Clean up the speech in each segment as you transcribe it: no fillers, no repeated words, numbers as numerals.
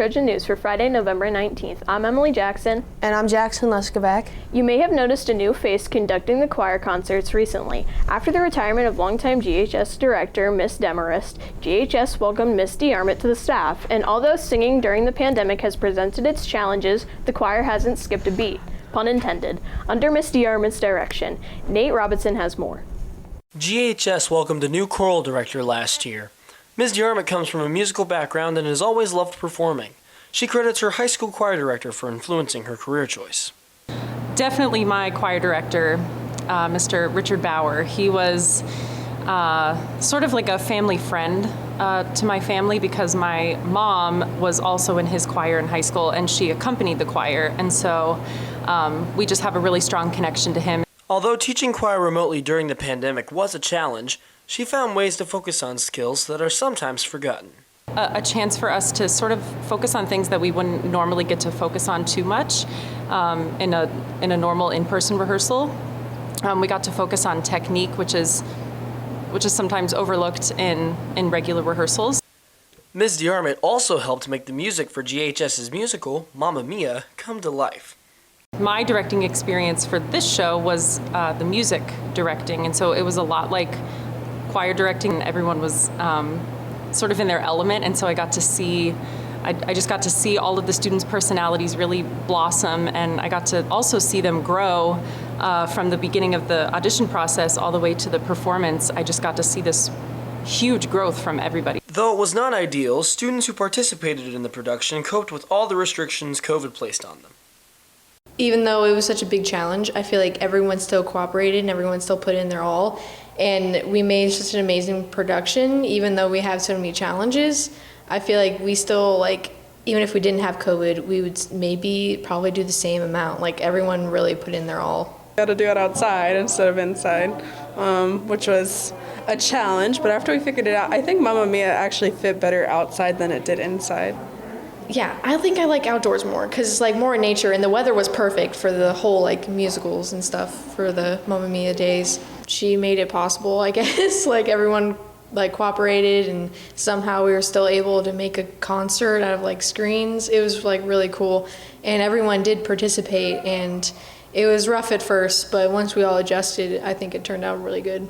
Trojan News for Friday, November 19th. I'm Emily Jackson. And I'm Jackson Leskovac. You may have noticed a new face conducting the choir concerts recently. After the retirement of longtime GHS director Miss DeArmitt, GHS welcomed Miss DeArmitt to the staff, and although singing during the pandemic has presented its challenges, the choir hasn't skipped a beat. Pun intended. Under Miss DeArmitt's direction, Nate Robinson has more. GHS welcomed a new choral director last year. Ms. DeArmitt comes from a musical background and has always loved performing. She credits her high school choir director for influencing her career choice. Definitely my choir director, Mr. Richard Bauer. He was sort of like a family friend to my family because my mom was also in his choir in high school and she accompanied the choir, and so we just have a really strong connection to him. Although teaching choir remotely during the pandemic was a challenge, she found ways to focus on skills that are sometimes forgotten. A chance for us to sort of focus on things that we wouldn't normally get to focus on too much in a normal in-person rehearsal. We got to focus on technique, which is sometimes overlooked in regular rehearsals. Ms. DeArmitt also helped make the music for GHS's musical, Mamma Mia, come to life. My directing experience for this show was the music directing, and so it was a lot like choir directing. Everyone was sort of in their element, and so I just got to see all of the students' personalities really blossom, and I got to also see them grow from the beginning of the audition process all the way to the performance. I just got to see this huge growth from everybody. Though it was not ideal, students who participated in the production coped with all the restrictions COVID placed on them. Even though it was such a big challenge, I feel like everyone still cooperated and everyone still put in their all. And we made such an amazing production, even though we have so many challenges. I feel like we still, even if we didn't have COVID, we would probably do the same amount. Everyone really put in their all. We had to do it outside instead of inside, which was a challenge. But after we figured it out, I think Mamma Mia actually fit better outside than it did inside. Yeah, I think I like outdoors more because it's more in nature, and the weather was perfect for the whole musicals and stuff for the Mamma Mia days. She made it possible, I guess. Everyone cooperated, and somehow we were still able to make a concert out of screens. It was really cool, and everyone did participate, and it was rough at first, but once we all adjusted, I think it turned out really good.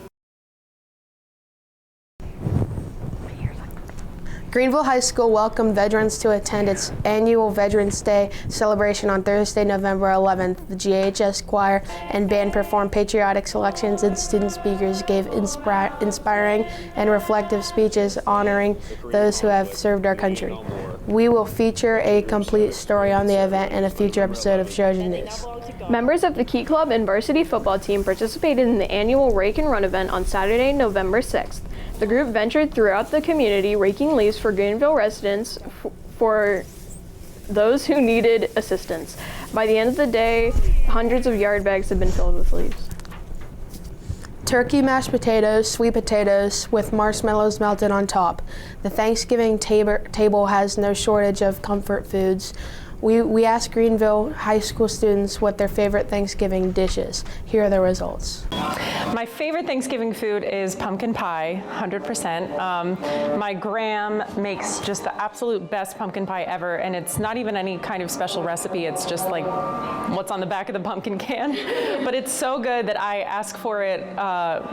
Greenville High School welcomed veterans to attend its annual Veterans Day celebration on Thursday, November 11th. The GHS choir and band performed patriotic selections, and student speakers gave inspiring and reflective speeches honoring those who have served our country. We will feature a complete story on the event in a future episode of Trojan News. Members of the Key Club and varsity football team participated in the annual Rake and Run event on Saturday, November 6th. The group ventured throughout the community raking leaves for Greenville residents for those who needed assistance. By the end of the day, hundreds of yard bags have been filled with leaves. Turkey mashed potatoes, sweet potatoes with marshmallows melted on top. The Thanksgiving table has no shortage of comfort foods. We asked Greenville high school students what their favorite Thanksgiving dish is. Here are the results. My favorite Thanksgiving food is pumpkin pie, 100%. My gram makes just the absolute best pumpkin pie ever, and it's not even any kind of special recipe. It's just what's on the back of the pumpkin can. But it's so good that I asked for it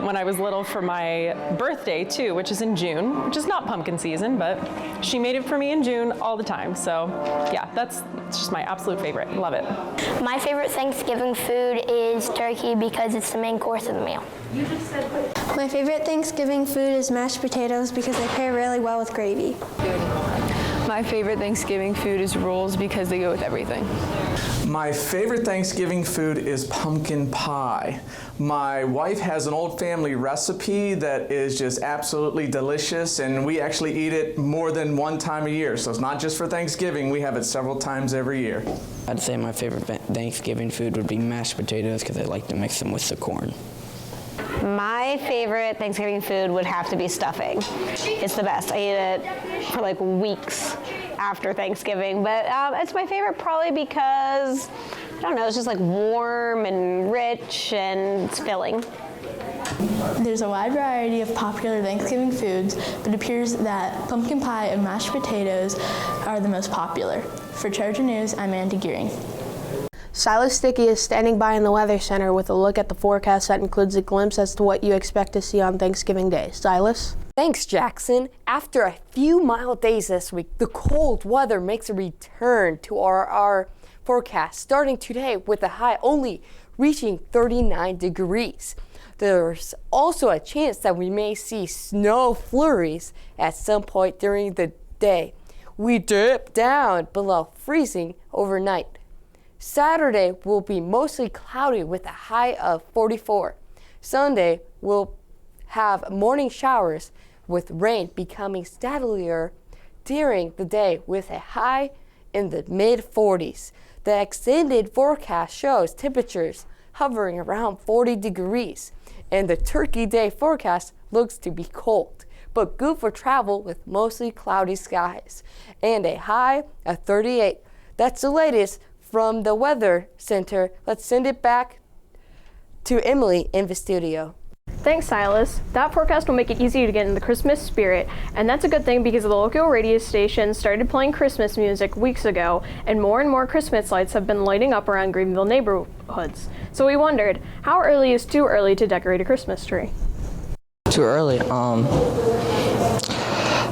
when I was little for my birthday too, which is in June, which is not pumpkin season, but she made it for me in June all the time. So yeah, it's just my absolute favorite. Love it. My favorite Thanksgiving food is turkey because it's the main course of the meal. My favorite Thanksgiving food is mashed potatoes because they pair really well with gravy. My favorite Thanksgiving food is rolls because they go with everything. My favorite Thanksgiving food is pumpkin pie. My wife has an old family recipe that is just absolutely delicious, and we actually eat it more than one time a year. So it's not just for Thanksgiving, we have it several times every year. I'd say my favorite Thanksgiving food would be mashed potatoes because I like to mix them with the corn. My favorite Thanksgiving food would have to be stuffing. It's the best. I eat it for weeks after Thanksgiving, but it's my favorite probably because, I don't know, it's just warm and rich and it's filling. There's a wide variety of popular Thanksgiving foods, but it appears that pumpkin pie and mashed potatoes are the most popular. For Trojan News, I'm Andy Gearing. Silas Dickey is standing by in the Weather Center with a look at the forecast that includes a glimpse as to what you expect to see on Thanksgiving Day. Silas? Thanks, Jackson. After a few mild days this week, the cold weather makes a return to our forecast, starting today with a high only reaching 39 degrees. There's also a chance that we may see snow flurries at some point during the day. We dip down below freezing overnight. Saturday will be mostly cloudy with a high of 44. Sunday will have morning showers with rain becoming steadier during the day with a high in the mid-40s. The extended forecast shows temperatures hovering around 40 degrees, and the Turkey Day forecast looks to be cold, but good for travel with mostly cloudy skies, and a high of 38. That's the latest from the Weather Center. Let's send it back to Emily in the studio. Thanks, Silas. That forecast will make it easy to get in the Christmas spirit, and that's a good thing because the local radio station started playing Christmas music weeks ago, and more Christmas lights have been lighting up around Greenville neighborhoods. So we wondered, how early is too early to decorate a Christmas tree? Too early. I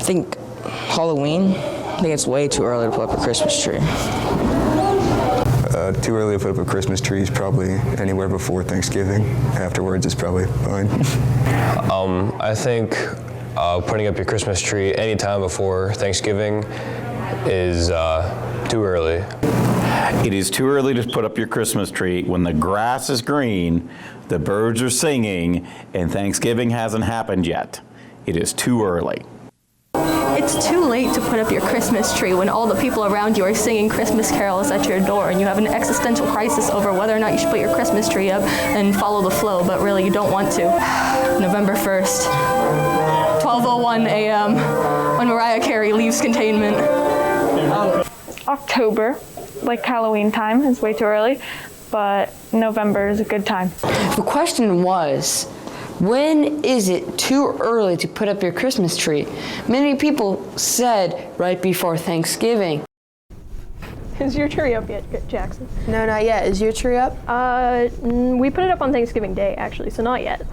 think Halloween. I think it's way too early to put up a Christmas tree. Too early to put up a Christmas tree is probably anywhere before Thanksgiving. Afterwards, it's probably fine. I think putting up your Christmas tree anytime before Thanksgiving is too early. It is too early to put up your Christmas tree when the grass is green, the birds are singing, and Thanksgiving hasn't happened yet. It is too early. It's too late to put up your Christmas tree when all the people around you are singing Christmas carols at your door and you have an existential crisis over whether or not you should put your Christmas tree up and follow the flow, but really you don't want to. November 1st, 12:01 a.m. when Mariah Carey leaves containment. October, like Halloween time, is way too early, but November is a good time. The question was, when is it too early to put up your Christmas tree? Many people said right before Thanksgiving. Is your tree up yet, Jackson? No, not yet. Is your tree up? We put it up on Thanksgiving Day, actually, so not yet.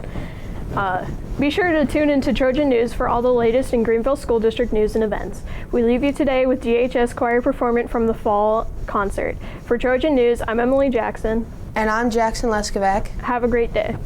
Be sure to tune into Trojan News for all the latest in Greenville School District news and events. We leave you today with DHS Choir performance from the fall concert. For Trojan News, I'm Emily Jackson. And I'm Jackson Leskovac. Have a great day.